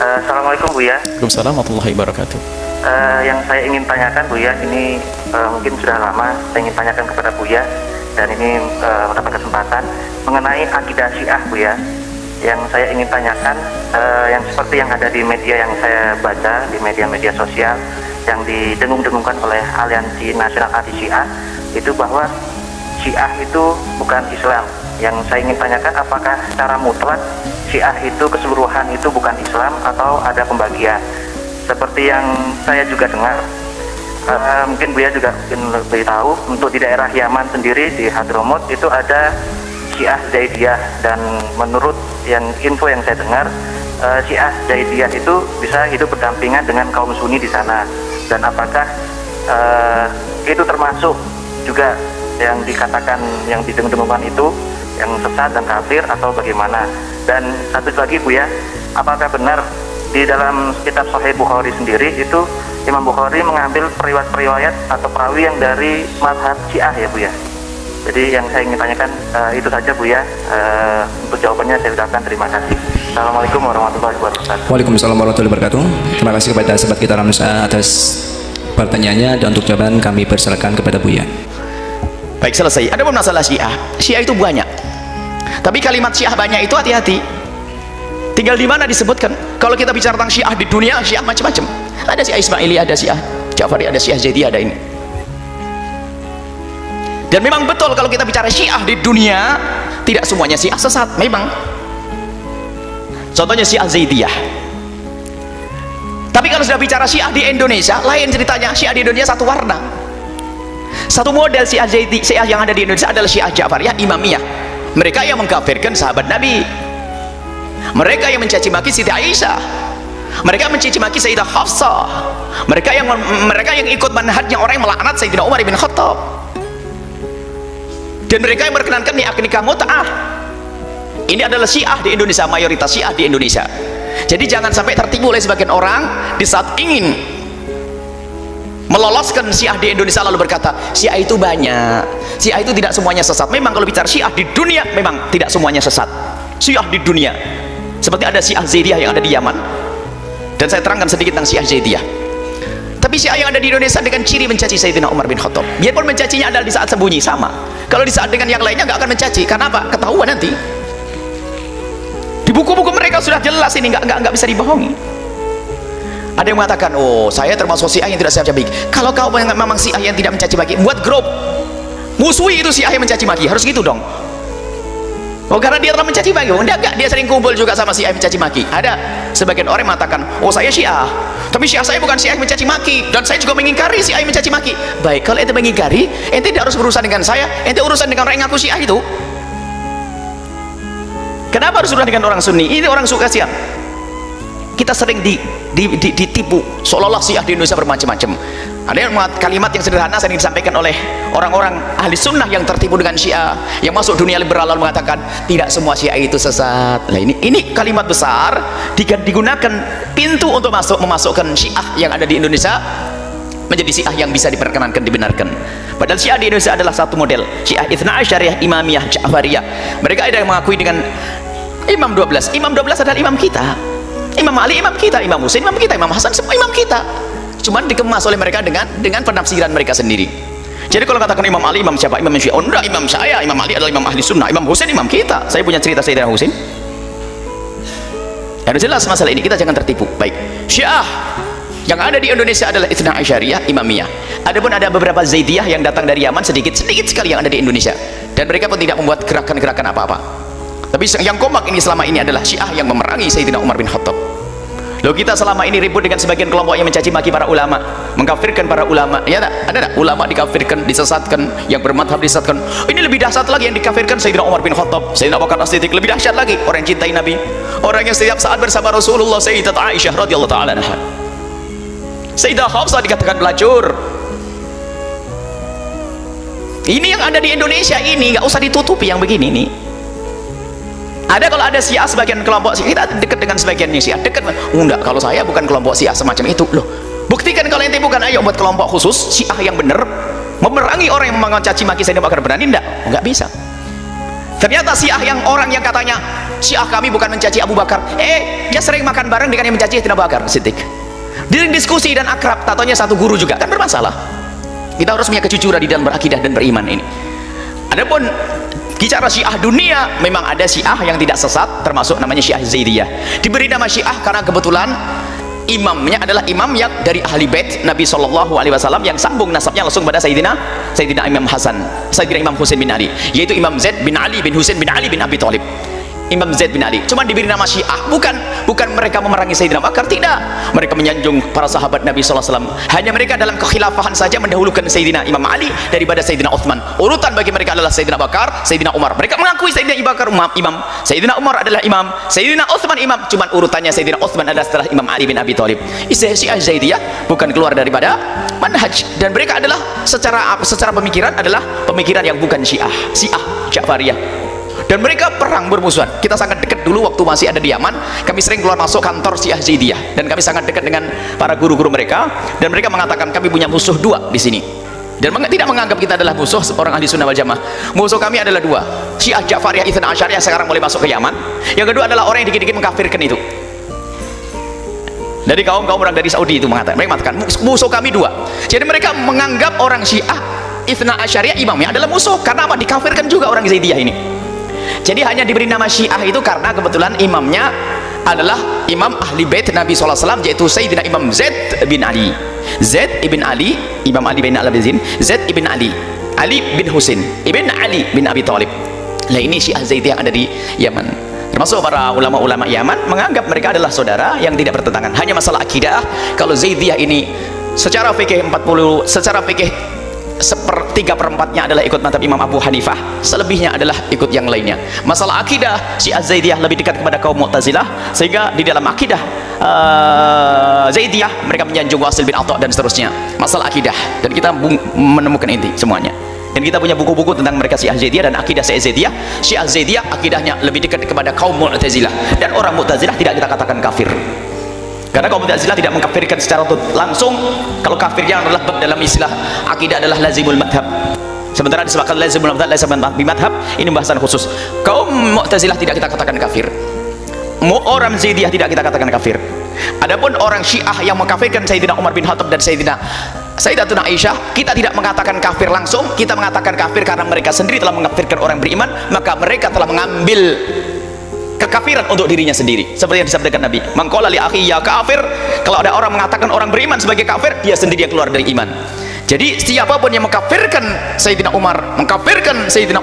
Assalamualaikum Bu ya. Waalaikumsalam warahmatullahi wabarakatuh. Yang saya ingin tanyakan Bu ya, ini mungkin sudah lama saya ingin tanyakan kepada Bu ya, dan ini mendapat kesempatan mengenai akidah Syiah Bu ya. Yang saya ingin tanyakan, yang seperti yang ada di media yang saya baca di media-media sosial yang didengung-dengungkan oleh Aliansi Nasional Anti Syiah, itu bahwa Syiah itu bukan Islam. Yang saya ingin tanyakan, apakah secara mutlak Syiah itu keseluruhan itu bukan Islam atau ada pembagian? Seperti yang saya juga dengar, mungkin Buya juga mungkin lebih tahu, untuk di daerah Yaman sendiri di Hadramut itu ada Syiah Zaidiyah, dan menurut yang info yang saya dengar, Syiah Zaidiyah itu bisa hidup berdampingan dengan kaum Sunni di sana. Dan apakah itu termasuk juga yang dikatakan yang didengung-dengungkan itu yang sesat dan kafir atau bagaimana? Dan satu lagi Bu ya, apakah benar di dalam kitab Sahih Bukhari sendiri itu Imam Bukhari mengambil periwayat atau perawi yang dari mazhab Syiah ya Bu ya? Jadi yang saya ingin tanyakan itu saja Bu ya. Untuk jawabannya saya ucapkan terima kasih. Assalamualaikum warahmatullahi wabarakatuh. Waalaikumsalam warahmatullahi wabarakatuh. Terima kasih kepada sahabat kita Ramnusa atas pertanyaannya, dan untuk jawaban kami persilakan kepada Buya. Baik, selesai. Ada pun masalah Syiah. Syiah itu banyak. Tapi kalimat Syiah banyak itu hati-hati. Tinggal di mana disebutkan. Kalau kita bicara tentang Syiah di dunia, Syiah macam-macam. Ada Syiah Ismaili, ada Syiah Ja'fari, ada Syiah Zaidiyah, ada ini. Dan memang betul kalau kita bicara Syiah di dunia, tidak semuanya Syiah sesat, memang. Contohnya Syiah Zaidiyah. Tapi kalau sudah bicara Syiah di Indonesia, lain ceritanya. Syiah di Indonesia satu warna. Satu model Syiah Zaidiyah. Syiah yang ada di Indonesia adalah Syiah Ja'fariyah Imamiyah. Mereka yang mengkafirkan sahabat Nabi. Mereka yang mencaci maki Siti Aisyah. Mereka mencaci maki Sayyidah Hafsah. Mereka yang ikut manhajnya orang yang melaknat Sayyidina Umar bin Khattab. Dan mereka yang berkenankan nikah mut'ah. Ini adalah Syiah di Indonesia, mayoritas Syiah di Indonesia. Jadi jangan sampai tertipu oleh sebagian orang di saat ingin meloloskan Syiah di Indonesia lalu berkata Syiah itu banyak, Syiah itu tidak semuanya sesat. Memang kalau bicara Syiah di dunia memang tidak semuanya sesat. Syiah di dunia seperti ada Syiah Zaidiyah yang ada di Yaman, dan saya terangkan sedikit tentang Syiah Zaidiyah. Tapi Syiah yang ada di Indonesia dengan ciri mencaci Sayyidina Umar bin Khattab, biarpun mencacinya adalah di saat sembunyi, sama. Kalau di saat dengan yang lainnya nggak akan mencaci. Karena apa? Ketahuan nanti. Di buku-buku mereka sudah jelas, ini nggak bisa dibohongi. Ada yang mengatakan, oh saya termasuk Syiah yang tidak mencaci maki. Kalau kau memang Syiah yang tidak mencaci maki, buat grup musuhi itu Syiah yang mencaci maki, harus gitu dong. Oh karena dia telah mencaci maki, enggak, dia sering kumpul juga sama Syiah yang mencaci maki. Ada sebagian orang mengatakan, oh saya Syiah, tapi Syiah saya bukan Syiah yang mencaci maki, dan saya juga mengingkari Syiah yang mencaci maki. Baik, kalau ente mengingkari, ente tidak harus berurusan dengan saya, ente urusan dengan orang yang ngaku Syiah itu. Kenapa harus urusan dengan orang Sunni? Ini orang suka Syiah. Kita sering ditipu seolah-olah Syiah di Indonesia bermacam-macam. Ada yang kalimat yang sederhana sering disampaikan oleh orang-orang ahli sunnah yang tertipu dengan Syiah, yang masuk dunia liberal lalu mengatakan tidak semua Syiah itu sesat. Nah ini kalimat besar digunakan pintu untuk memasukkan Syiah yang ada di Indonesia menjadi Syiah yang bisa diperkenankan, dibenarkan. Padahal Syiah di Indonesia adalah satu model, Syiah Itsna Asyariyah Imamiyah Ja'fariyah. Mereka ada yang mengakui dengan Imam 12. Imam 12 adalah imam kita. Imam Ali imam kita, Imam Husain imam kita, Imam Hasan semua imam kita. Cuman dikemas oleh mereka dengan penafsiran mereka sendiri. Jadi kalau katakan Imam Ali imam siapa? Imam Syiah. Oh enggak, imam saya, Imam Ali adalah imam ahli sunnah, Imam Husain imam kita. Saya punya cerita Sayyidina Husain. Harus jelas masalah ini, kita jangan tertipu. Baik, Syiah yang ada di Indonesia adalah Itsna Asyariyah Imamiyah. Adapun ada beberapa Zaidiyah yang datang dari Yaman, sedikit sekali yang ada di Indonesia, dan mereka pun tidak membuat gerakan-gerakan apa-apa. Tapi yang kompak ini selama ini adalah Syiah yang memerangi Sayyidina Umar bin Khattab. Loh, kita selama ini ribut dengan sebagian kelompok yang mencaci maki para ulama, mengkafirkan para ulama. Ya tak? Ada tak? Ulama dikafirkan, disesatkan, yang bermadhab disesatkan. Ini lebih dahsyat lagi yang dikafirkan Sayyidina Umar bin Khattab, Sayyidina Abu Bakar As-Siddiq. Lebih dahsyat lagi orang yang cintai Nabi, orang yang setiap saat bersama Rasulullah, Sayyidat Aisyah radhiyallahu taala anha. Sayyidah Hafsah dikatakan pelacur. Ini yang ada di Indonesia ini, nggak usah ditutupi yang begini nih. Ada kalau ada Syiah sebagian kelompok Syiah, kita dekat dengan sebagiannya Syiah, dekat. Enggak, kalau saya bukan kelompok Syiah semacam itu. Loh, buktikan kalau ente bukan, ayo buat kelompok khusus Syiah yang benar, memerangi orang yang mencaci maki Sayyidina Abu Bakar. Berani enggak? Enggak bisa. Ternyata Syiah yang orang yang katanya Syiah kami bukan mencaci Abu Bakar, dia sering makan bareng dengan yang mencaci Abu Bakar Siddiq. Di diskusi dan akrab, tatonya satu guru juga, kan bermasalah. Kita harus punya kejujuran di dalam berakidah dan beriman ini. Adapun bicara Syiah dunia, memang ada Syiah yang tidak sesat, termasuk namanya Syiah Zaidiyah. Diberi nama Syiah karena kebetulan imamnya adalah imam yang dari ahli bait Nabi SAW yang sambung nasabnya langsung pada Sayyidina Imam Hasan, Sayyidina Imam Husain bin Ali, yaitu Imam Zaid bin Ali bin Husain bin Ali bin Abi Thalib. Imam Zaid bin Ali cuma diberi nama Syiah, bukan mereka memerangi Sayyidina Abu Bakar, tidak. Mereka menyanjung para sahabat Nabi SAW. Hanya mereka dalam kekhilafahan saja mendahulukan Sayyidina Imam Ali daripada Sayyidina Uthman. Urutan bagi mereka adalah Sayyidina Abu Bakar, Sayyidina Umar. Mereka mengakui Sayyidina Abu Bakar imam, Sayyidina Umar adalah imam, Sayyidina Uthman imam, cuman urutannya Sayyidina Uthman adalah setelah Imam Ali bin Abi Thalib. Istilah Syiah Zaidiyah bukan keluar daripada manhaj, dan mereka adalah secara pemikiran adalah pemikiran yang bukan Syiah Ja'fariyah. Dan mereka perang bermusuhan. Kita sangat dekat dulu waktu masih ada di Yaman, kami sering keluar masuk kantor Syiah Zaidiyah, dan kami sangat dekat dengan para guru-guru mereka, dan mereka mengatakan kami punya musuh dua di sini, dan tidak menganggap kita adalah musuh orang ahli sunnah wal jamaah. Musuh kami adalah dua, Syiah Ja'fariyah Itsna Asyariyah sekarang boleh masuk ke Yaman. Yang kedua adalah orang yang dikit-dikit mengkafirkan itu, dari kaum orang dari Saudi itu mereka mengatakan musuh kami dua. Jadi mereka menganggap orang Syiah Itsna Asyariyah imamnya adalah musuh, karena apa? Dikafirkan juga orang Zaidiyah ini. Jadi hanya diberi nama Syiah itu karena kebetulan imamnya adalah imam ahli bait Nabi SAW, yaitu Sayyidina Imam Zaid bin Ali. Zaid ibn Ali, Imam Ali bin Al-Abidin, Zaid ibn Ali, Ali bin Husain ibn Ali bin Abi Thalib. Nah, ini Syiah Zaidiyah yang ada di Yaman. Termasuk para ulama-ulama Yaman menganggap mereka adalah saudara yang tidak bertentangan. Hanya masalah akidah, kalau Zaidiyah ini secara fikih 3/4-nya adalah ikut mazhab Imam Abu Hanifah, selebihnya adalah ikut yang lainnya. Masalah akidah, Syiah Zaidiyah lebih dekat kepada kaum Mu'tazilah, sehingga di dalam akidah Zaidiyah mereka menyanjung Wasil bin Atha dan seterusnya. Masalah akidah, dan kita menemukan inti semuanya. Dan kita punya buku-buku tentang mereka Syiah Zaidiyah dan akidah Syiah Zaidiyah. Syiah Zaidiyah akidahnya lebih dekat kepada kaum Mu'tazilah, dan orang Mu'tazilah tidak kita katakan kafir. Karena kaum Mu'tazilah tidak mengkafirkan secara langsung. Kalau kafirnya adalah dalam istilah akidah adalah lazimul madhab. Sementara disebutkan lazimul madhab, lazimul madhab ini bahasan khusus. Kaum Mu'tazilah tidak kita katakan kafir. Orang Zaidiyah tidak kita katakan kafir. Adapun orang Syiah yang mengkafirkan Sayyidina Umar bin Khattab dan Sayyidatuna Aisyah, kita tidak mengatakan kafir langsung, kita mengatakan kafir karena mereka sendiri telah mengkafirkan orang beriman, maka mereka telah mengambil kekafiran untuk dirinya sendiri, seperti yang disabdakan Nabi, mangqala li akhi ya kafir. Kalau ada orang mengatakan orang beriman sebagai kafir, dia sendiri yang keluar dari iman. Jadi siapapun yang mengkafirkan Sayyidina Umar, mengkafirkan Sayyidina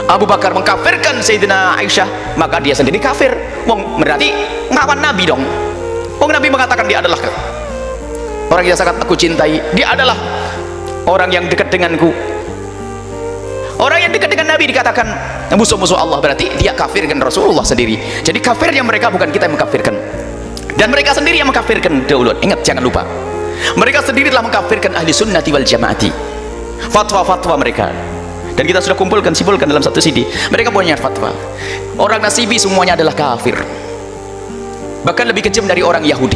Abu Bakar, mengkafirkan Sayyidina Aisyah, maka dia sendiri kafir. Berarti ngawan Nabi dong. Nabi mengatakan dia adalah orang yang sangat aku cintai, dia adalah orang yang dekat denganku. Orang yang dekat dengan Nabi dikatakan musuh-musuh Allah, berarti dia kafirkan Rasulullah sendiri. Jadi kafirnya mereka, bukan kita yang mengkafirkan. Dan mereka sendiri yang mengkafirkan dahulu. Ingat, jangan lupa, mereka sendiri telah mengkafirkan ahli sunnati wal jamaati. Fatwa-fatwa mereka, dan kita sudah simpulkan dalam satu CD. Mereka punya fatwa orang Nasibi semuanya adalah kafir, bahkan lebih kejam dari orang Yahudi,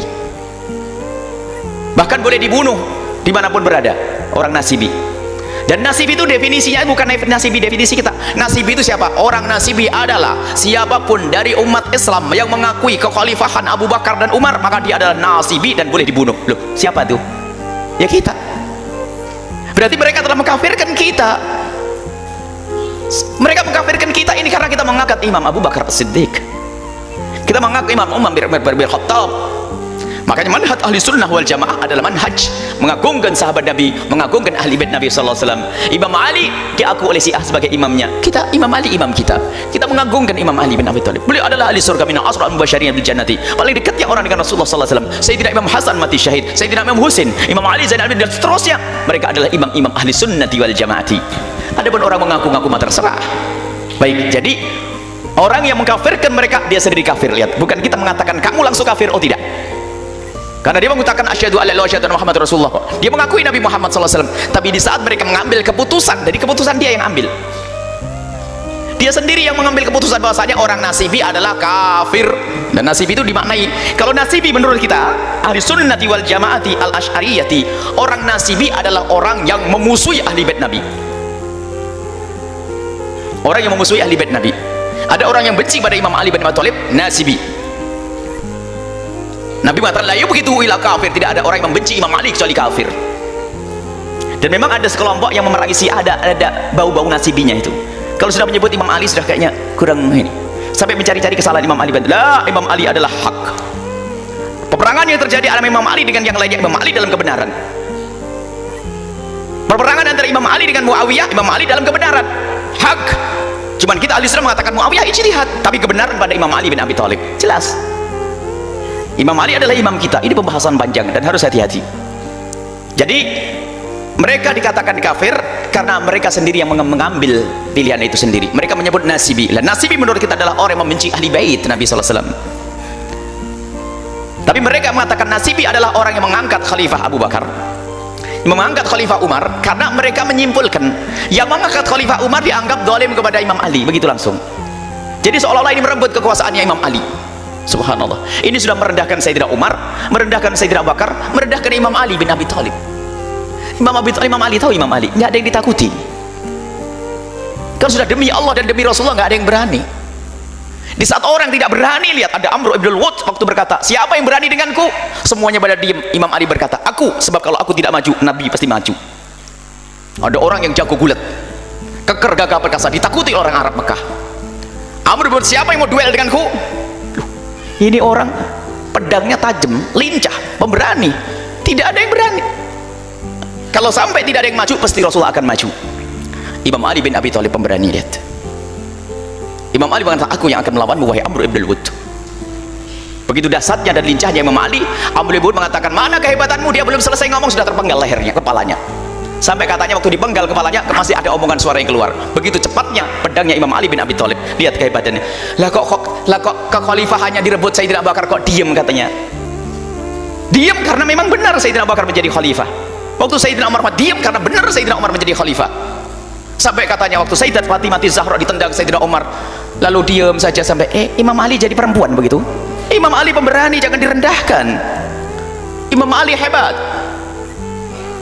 bahkan boleh dibunuh dimanapun berada orang Nasibi. Dan Nasibi itu definisinya bukan Nasibi definisi kita. Nasibi itu siapa? Orang Nasibi adalah siapapun dari umat Islam yang mengakui kekhalifahan Abu Bakar dan Umar, maka dia adalah Nasibi dan boleh dibunuh. Loh, siapa itu? Ya kita. Berarti mereka telah mengkafirkan kita. Mereka mengkafirkan kita ini karena kita mengangkat Imam Abu Bakar As-Siddiq, kita mengangkat Imam Umar bin Khattab. Makanya manhaj ahli sunnah wal jamaah adalah manhaj mengagungkan sahabat Nabi, mengagungkan ahli bait Nabi SAW. Imam Ali diakui oleh Syiah sebagai imamnya, kita Imam Ali imam kita mengagungkan Imam Ali bin Abi Thalib. Beliau adalah ahli surga, min asra mubasyirin bil jannati, paling dekatnya orang dengan Rasulullah SAW. Sayyidina Imam Hasan mati syahid, Sayyidina Imam Husain, Imam Ali, Zainal Abidin dan seterusnya, mereka adalah imam-imam ahli sunnati wal jamaati. Adapun orang mengaku-ngaku mah terserah. Baik, jadi orang yang mengkafirkan mereka, dia sendiri kafir. Lihat, bukan kita mengatakan kamu langsung kafir, oh tidak. Karena dia mengatakan asyhadu alla ilaha illallah Muhammad Rasulullah, dia mengakui Nabi Muhammad SAW. Tapi di saat mereka mengambil keputusan, dari keputusan dia yang ambil, dia sendiri yang mengambil keputusan bahwasanya orang Nasibi adalah kafir. Dan Nasibi itu dimaknai, kalau Nasibi menurut kita ahli sunnati wal jamaati al ash'ariyati, orang Nasibi adalah orang yang memusuhi ahli bait Nabi. orang yang memusuhi ahli bait Nabi. Ada orang yang benci pada Imam Ali bin Abi Thalib, nasibi. Nabi mengatakan la yubghidu ila kafir, tidak ada orang yang membenci Imam Ali kecuali kafir. Dan memang ada sekelompok yang memerangi Syiah, ada bau-bau nasibinya itu. Kalau sudah menyebut Imam Ali sudah kayaknya kurang ini. Sampai mencari-cari kesalahan Imam Ali. La, Imam Ali adalah hak. Peperangan yang terjadi antara Imam Ali dengan yang lainnya, Imam Ali dalam kebenaran. Peperangan antara Imam Ali dengan Muawiyah, Imam Ali dalam kebenaran. Hak. Cuman kita ahli sunnah mengatakan Muawiyah ijtihad, tapi kebenaran pada Imam Ali bin Abi Thalib. Jelas. Imam Ali adalah imam kita. Ini pembahasan panjang dan harus hati-hati. Jadi mereka dikatakan kafir karena mereka sendiri yang mengambil pilihan itu sendiri. Mereka menyebut nasibi. Lah nasibi menurut kita adalah orang yang membenci ahli bait Nabi SAW. Tapi mereka mengatakan nasibi adalah orang yang mengangkat Khalifah Abu Bakar, mengangkat Khalifah Umar, karena mereka menyimpulkan yang mengangkat Khalifah Umar dianggap zalim kepada Imam Ali, begitu langsung. Jadi seolah-olah ini merebut kekuasaannya Imam Ali. Subhanallah. Ini sudah merendahkan Sayyidina Umar, merendahkan Sayyidina Abu Bakar, merendahkan Imam Ali bin Abi Thalib. Imam Ali tahu Imam Ali, nggak ada yang ditakuti. Kan sudah demi Allah dan demi Rasulullah nggak ada yang berani. Di saat orang tidak berani, lihat ada Amr ibn al-Wud waktu berkata, siapa yang berani denganku? Semuanya pada diam. Imam Ali berkata, aku, sebab kalau aku tidak maju, Nabi pasti maju. Ada orang yang jago gulat, keker gagah perkasa, ditakuti orang Arab Mekah. Amr ibn al-Wud, siapa yang mau duel denganku? Loh, ini orang pedangnya tajam, lincah, pemberani. Tidak ada yang berani. Kalau sampai tidak ada yang maju, pasti Rasulullah akan maju. Imam Ali bin Abi Thalib pemberani, lihat. Imam Ali mengatakan, aku yang akan melawanmu wahai Amr ibn al-Wud. Begitu dahsyatnya dan lincahnya Imam Ali, Amr ibn al-Wud mengatakan, mana kehebatanmu? Dia belum selesai ngomong sudah terpenggal lehernya, kepalanya. Sampai katanya waktu dipenggal kepalanya masih ada omongan suara yang keluar. Begitu cepatnya pedangnya Imam Ali bin Abi Thalib. Lihat kehebatannya. Lah kok kekhalifahannya direbut Sayyidina Abu Bakar, kok diem katanya. Diem karena memang benar Sayyidina Abu Bakar menjadi khalifah. Waktu Sayyidina Umar diem karena benar Sayyidina Umar menjadi khalifah. Sampai katanya waktu Sayyidat Fatimah Zahra ditendang Sayyidina Umar, lalu diam saja sampai Imam Ali jadi perempuan begitu. Imam Ali pemberani, jangan direndahkan. Imam Ali hebat.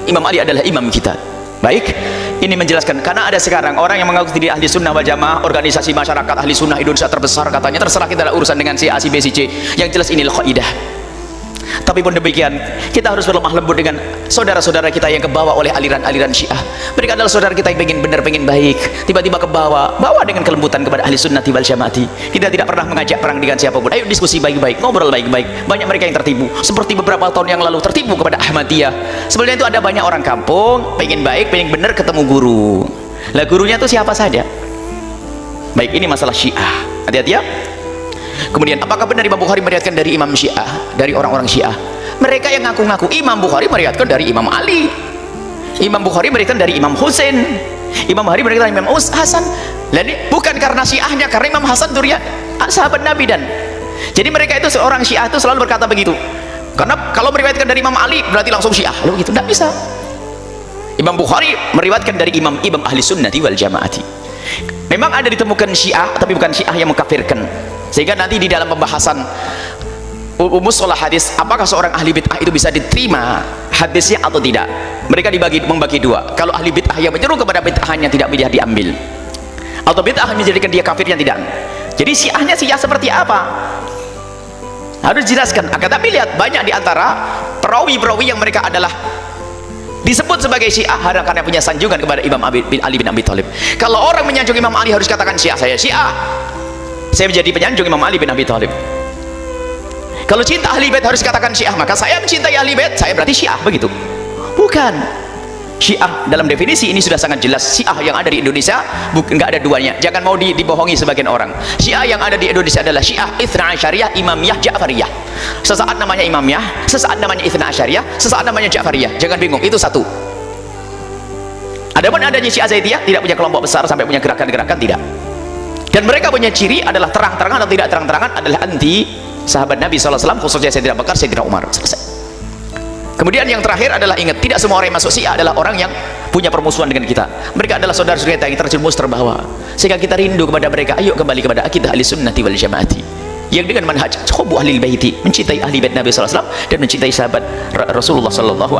Imam Ali adalah imam kita. Baik, ini menjelaskan karena ada sekarang orang yang mengaku diri ahli sunnah wal jamaah, organisasi masyarakat ahli sunnah Indonesia terbesar katanya, terserah kita ada urusan dengan si A, si B, si C. Yang jelas inilah kaidah. Tapi pun demikian, kita harus berlemah lembut dengan saudara-saudara kita yang kebawa oleh aliran-aliran Syiah. Mereka adalah saudara kita yang pengen benar, pengen baik, tiba-tiba bawa dengan kelembutan kepada ahli sunnati wal jamaati. Kita tidak pernah mengajak perang dengan siapapun. Ayo diskusi baik-baik, ngobrol baik-baik. Banyak mereka yang tertipu, seperti beberapa tahun yang lalu tertipu kepada Ahmadiyah. Sebenarnya itu ada banyak orang kampung pengen baik, pengen benar, ketemu guru. Lah gurunya itu siapa saja. Baik, ini masalah Syiah. Hati-hati ya. Kemudian apakah benar Imam Bukhari meriwayatkan dari Imam Syiah, dari orang-orang Syiah? Mereka yang ngaku-ngaku Imam Bukhari meriwayatkan dari Imam Ali, Imam Bukhari meriwayatkan dari Imam Husain, Imam Bukhari meriwayatkan dari Imam Hasan. Jadi bukan karena Syiahnya, karena Imam Hasan durian sahabat Nabi. Dan jadi mereka itu seorang Syiah itu selalu berkata begitu, karena kalau meriwayatkan dari Imam Ali berarti langsung Syiah. Lalu begitu, tidak bisa. Imam Bukhari meriwayatkan dari imam ahli sunnati wal jamaati. Memang ada ditemukan Syiah, tapi bukan Syiah yang mengkafirkan. Sehingga nanti di dalam pembahasan mustalah hadis, apakah seorang ahli bid'ah itu bisa diterima hadisnya atau tidak, mereka membagi dua. Kalau ahli bid'ah yang menyeru kepada bid'ahnya tidak bisa diambil, atau bid'ah menjadikan dia kafirnya tidak. Jadi Syiahnya Syiah seperti apa harus dijelaskan. Tapi lihat banyak di antara perawi-perawi yang mereka adalah disebut sebagai Syiah karena punya sanjungan kepada Imam Ali bin Abi Thalib. Kalau orang menyanjung Imam Ali harus katakan Syiah, saya Syiah, saya menjadi penyanjung Imam Ali bin Abi Thalib. Kalau cinta ahli bait harus katakan Syiah, maka saya mencintai ahli bait, saya berarti Syiah, begitu. Bukan. Syiah dalam definisi ini sudah sangat jelas. Syiah yang ada di Indonesia nggak ada duanya. Jangan mau dibohongi sebagian orang. Syiah yang ada di Indonesia adalah Syiah Itsna Asyariyah, Imamiyah, Ja'fariyah. Sesaat namanya Imamiyah, sesaat namanya Itsna Asyariyah, sesaat namanya Ja'fariyah. Jangan bingung, itu satu. Adapun adanya Syiah Zaidiyah tidak punya kelompok besar sampai punya gerakan-gerakan, tidak. Dan mereka punya ciri adalah terang-terangan atau tidak terang-terangan adalah anti sahabat Nabi SAW, khususnya Sayyidina Abu Bakar, Sayyidina Umar. Selesai. Kemudian yang terakhir adalah ingat, tidak semua orang yang masuk Syiah adalah orang yang punya permusuhan dengan kita. Mereka adalah saudara-saudara kita yang terjerumus terbawa, sehingga kita rindu kepada mereka. Ayo kembali kepada akidah ahli sunnati wal jamaati yang dengan manhaj hubbu ahli baiti, mencintai ahli bait Nabi SAW dan mencintai sahabat Rasulullah SAW. Wallahu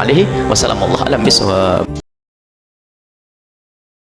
a'lam bishawab.